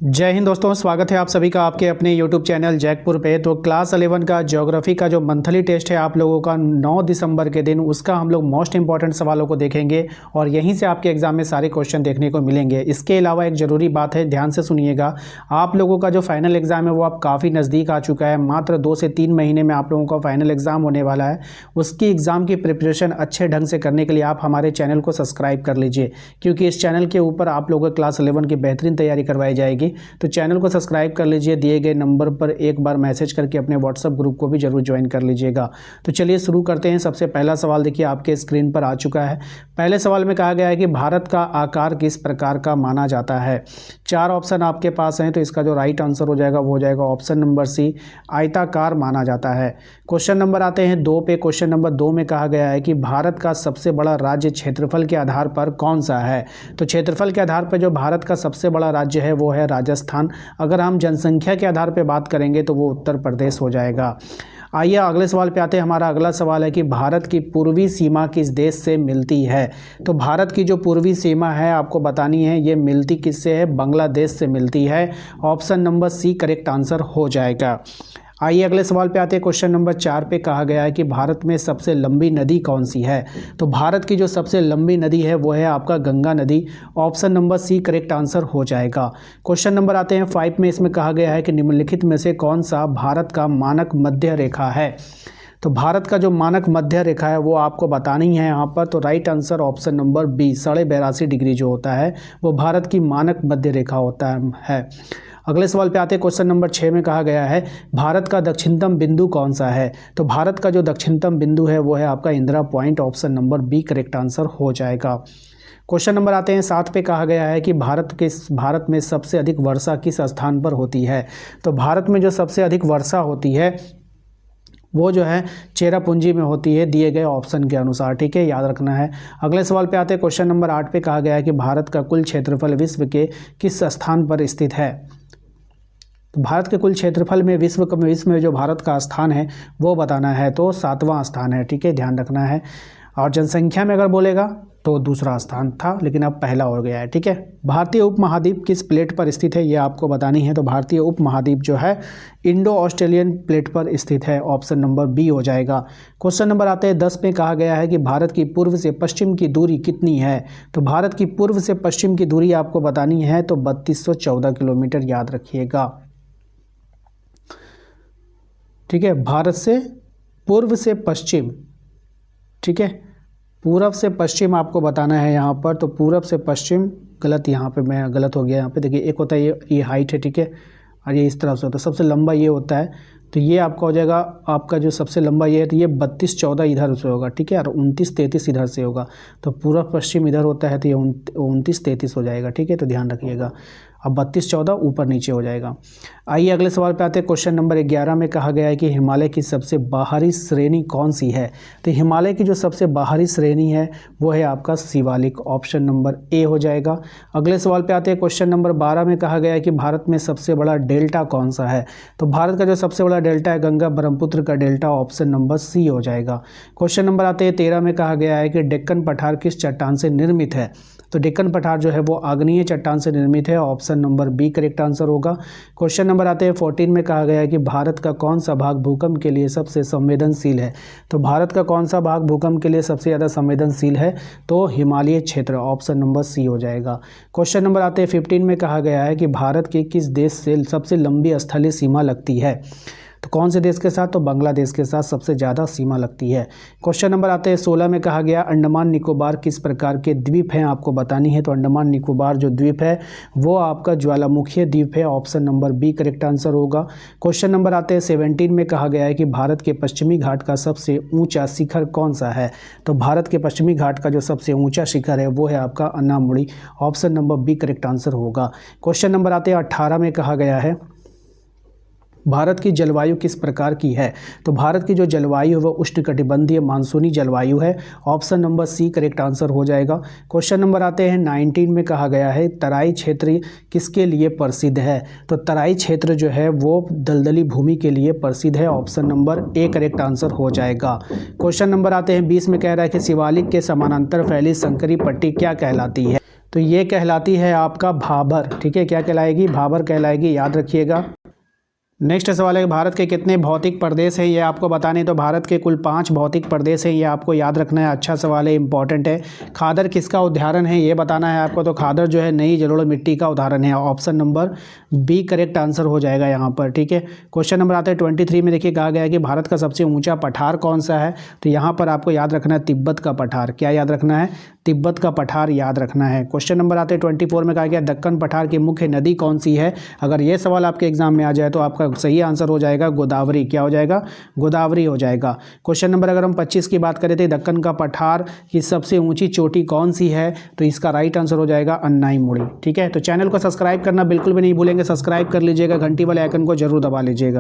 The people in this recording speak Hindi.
जय हिंद दोस्तों, स्वागत है आप सभी का आपके अपने YouTube चैनल जैकपुर पे। तो क्लास 11 का ज्योग्राफी का जो मंथली टेस्ट है आप लोगों का 9 दिसंबर के दिन, उसका हम लोग मोस्ट इंपॉर्टेंट सवालों को देखेंगे और यहीं से आपके एग्जाम में सारे क्वेश्चन देखने को मिलेंगे। इसके अलावा एक ज़रूरी बात है, ध्यान से सुनिएगा। आप लोगों का जो फाइनल एग्ज़ाम है वो आप काफ़ी नज़दीक आ चुका है। मात्र 2 से 3 महीने में आप लोगों का फाइनल एग्ज़ाम होने वाला है। उसकी एग्ज़ाम की प्रिपरेशन अच्छे ढंग से करने के लिए आप हमारे चैनल को सब्सक्राइब कर लीजिए, क्योंकि इस चैनल के ऊपर आप लोगों को क्लास 11 की बेहतरीन तैयारी करवाई जाएगी। तो चैनल को सब्सक्राइब कर लीजिए, दिए गए नंबर पर एक बार मैसेज करके अपने व्हाट्सएप ग्रुप को भी जरूर ज्वाइन कर लीजिएगा। तो चलिए शुरू करते हैं। सबसे पहला सवाल देखिए आपके स्क्रीन पर आ चुका है। पहले सवाल में कहा गया है कि भारत का आकार किस प्रकार का माना जाता है। 4 ऑप्शन आपके पास हैं, तो इसका जो राइट आंसर हो जाएगा वो हो जाएगा ऑप्शन नंबर सी, आयताकार माना जाता है। क्वेश्चन नंबर आते हैं 2 पे। क्वेश्चन नंबर 2 में कहा गया है कि भारत का सबसे बड़ा राज्य क्षेत्रफल के आधार पर कौन सा है। तो क्षेत्रफल के आधार पर जो भारत का सबसे बड़ा राज्य है वो है राजस्थान। अगर हम जनसंख्या के आधार पर बात करेंगे तो वो उत्तर प्रदेश हो जाएगा। आइए अगले सवाल पे आते हैं। हमारा अगला सवाल है कि भारत की पूर्वी सीमा किस देश से मिलती है। तो भारत की जो पूर्वी सीमा है आपको बतानी है, ये मिलती किससे है, बांग्लादेश से मिलती है। Option number C correct answer हो जाएगा। आइए अगले सवाल पे आते हैं। क्वेश्चन नंबर 4 पे कहा गया है कि भारत में सबसे लंबी नदी कौन सी है। तो भारत की जो सबसे लंबी नदी है वो है आपका गंगा नदी। Option number C correct answer हो जाएगा। क्वेश्चन नंबर आते हैं 5 में। इसमें कहा गया है कि निम्नलिखित में से कौन सा भारत का मानक मध्य रेखा है। तो भारत का जो मानक मध्य रेखा है वो आपको बतानी है यहाँ पर। तो right answer option number B, 82.5 degree जो होता है वो भारत की मानक मध्य रेखा होता है। अगले सवाल पे आते हैं। क्वेश्चन नंबर 6 में कहा गया है भारत का दक्षिणतम बिंदु कौन सा है। तो भारत का जो दक्षिणतम बिंदु है वो है आपका Indira Point. Option number B correct answer हो जाएगा। क्वेश्चन नंबर आते हैं 7 पे। कहा गया है कि भारत में सबसे अधिक वर्षा किस स्थान पर होती है। तो भारत में जो सबसे अधिक वर्षा होती है वो जो है चेरापूंजी में होती है, दिए गए ऑप्शन के अनुसार। ठीक है, याद रखना है। अगले सवाल पे आते हैं। क्वेश्चन नंबर 8 पे कहा गया है कि भारत का कुल क्षेत्रफल विश्व के किस स्थान पर स्थित है। तो भारत के कुल क्षेत्रफल में विश्व में जो भारत का स्थान है वो बताना है। तो 7वां स्थान है। ठीक है, ध्यान रखना है। और जनसंख्या में अगर बोलेगा तो दूसरा स्थान था, लेकिन अब पहला हो गया है। ठीक है, भारतीय उपमहाद्वीप किस प्लेट पर स्थित है ये आपको बतानी है। तो भारतीय उपमहाद्वीप जो है इंडो ऑस्ट्रेलियन प्लेट पर स्थित है। ऑप्शन नंबर बी हो जाएगा। क्वेश्चन नंबर आते हैं 10 में। कहा गया है कि भारत की पूर्व से पश्चिम की दूरी कितनी है। तो भारत की पूर्व से पश्चिम की दूरी आपको बतानी है। तो 3214 किलोमीटर, याद रखिएगा। ठीक है, भारत से पूर्व से पश्चिम। ठीक है, पूरब से पश्चिम आपको बताना है यहाँ पर। तो पूरब से पश्चिम गलत, यहाँ पे मैं गलत हो गया। यहाँ पे देखिए, एक होता है ये हाइट है। ठीक है, और ये इस तरफ से होता है, सबसे लंबा ये होता है। तो ये आपका हो जाएगा, आपका जो सबसे लंबा ये है, तो ये 3214 इधर से होगा। ठीक है, और 2933 इधर से होगा। तो पूर्व पश्चिम इधर होता है, तो ये 2933 हो जाएगा। ठीक है, तो ध्यान रखिएगा। अब 3214 ऊपर नीचे हो जाएगा। आइए अगले सवाल पे आते हैं। क्वेश्चन नंबर 11 में कहा गया है कि हिमालय की सबसे बाहरी श्रेणी कौन सी है। तो हिमालय की जो सबसे बाहरी श्रेणी है वो है आपका शिवालिक। ऑप्शन नंबर ए हो जाएगा। अगले सवाल पे आते हैं। क्वेश्चन नंबर 12 में कहा गया है कि भारत में सबसे बड़ा डेल्टा कौन सा है। तो भारत का जो सबसे बड़ा डेल्टा है गंगा ब्रह्मपुत्र का डेल्टा। ऑप्शन नंबर सी हो जाएगा। क्वेश्चन नंबर आते हैं 13 में। कहा गया है कि डेक्कन पठार किस चट्टान से निर्मित है। तो डेक्कन पठार जो है वो आग्नेय चट्टान से निर्मित है। Option number B correct answer होगा। क्वेश्चन नंबर आते हैं 14 में। कहा गया है कि भारत का कौन सा भाग भूकंप के लिए सबसे संवेदनशील है। तो भारत का कौन सा भाग भूकंप के लिए सबसे ज़्यादा संवेदनशील है। तो हिमालय क्षेत्र। ऑप्शन नंबर सी हो जाएगा। क्वेश्चन नंबर आते हैं 15 में। कहा गया है कि भारत के किस देश से सबसे लंबी स्थलीय सीमा लगती है। तो कौन से देश के साथ। तो बांग्लादेश के साथ सबसे ज़्यादा सीमा लगती है। क्वेश्चन नंबर आते हैं 16 में। कहा गया अंडमान निकोबार किस प्रकार के द्वीप हैं आपको बतानी है। तो अंडमान निकोबार जो द्वीप है वो आपका ज्वालामुखीय द्वीप है। Option number B correct answer होगा। क्वेश्चन नंबर आते हैं 17 में। कहा गया है कि भारत के पश्चिमी घाट का सबसे ऊंचा शिखर कौन सा है। तो भारत के पश्चिमी घाट का जो सबसे ऊंचा शिखर है वो है आपका Anamudi. Option number B correct answer होगा। क्वेश्चन नंबर आते हैं 18 में। कहा गया है भारत की जलवायु किस प्रकार की है। तो भारत की जो जलवायु है वो उष्णकटिबंधीय मानसूनी जलवायु है। Option number C correct answer हो जाएगा। क्वेश्चन नंबर आते हैं 19 में। कहा गया है तराई क्षेत्र किसके लिए प्रसिद्ध है। तो तराई क्षेत्र जो है वो दलदली भूमि के लिए प्रसिद्ध है। Option number A correct answer हो जाएगा। क्वेश्चन नंबर आते हैं 20 में। कह रहा है कि शिवालिक के समानांतर फैली संकरी पट्टी क्या कहलाती है। तो ये कहलाती है आपका भाबर। ठीक है, क्या कहलाएगी? भाबर कहलाएगी, याद रखिएगा। नेक्स्ट सवाल है, भारत के कितने भौतिक प्रदेश हैं? ये आपको बताने, तो भारत के कुल 5 भौतिक प्रदेश हैं, ये आपको याद रखना है। अच्छा सवाल है, इंपॉर्टेंट है। खादर किसका उदाहरण है, ये बताना है आपको। तो खादर जो है नई जलोढ़ मिट्टी का उदाहरण है। Option number B correct answer हो जाएगा यहाँ पर। ठीक है, क्वेश्चन नंबर आता है 23 में। देखिए कहा गया है कि भारत का सबसे ऊंचा पठार कौन सा है? तो यहाँ पर आपको याद रखना है तिब्बत का पठार। क्या याद रखना है? तिब्बत का पठार याद रखना है। क्वेश्चन नंबर आते हैं 24 में। कहा गया दक्कन पठार की मुख्य नदी कौन सी है? अगर ये सवाल आपके एग्जाम में आ जाए तो आपका सही आंसर हो जाएगा गोदावरी। क्या हो जाएगा? गोदावरी हो जाएगा। क्वेश्चन नंबर अगर हम 25 की बात करें तो दक्कन का पठार की सबसे ऊंची चोटी कौन सी है? तो इसका राइट आंसर हो जाएगा अन्नाईमुड़ी। ठीक है, तो चैनल को सब्सक्राइब करना बिल्कुल भी नहीं भूलेंगे, सब्सक्राइब कर लीजिएगा, घंटी वाले आइकन को जरूर दबा लीजिएगा।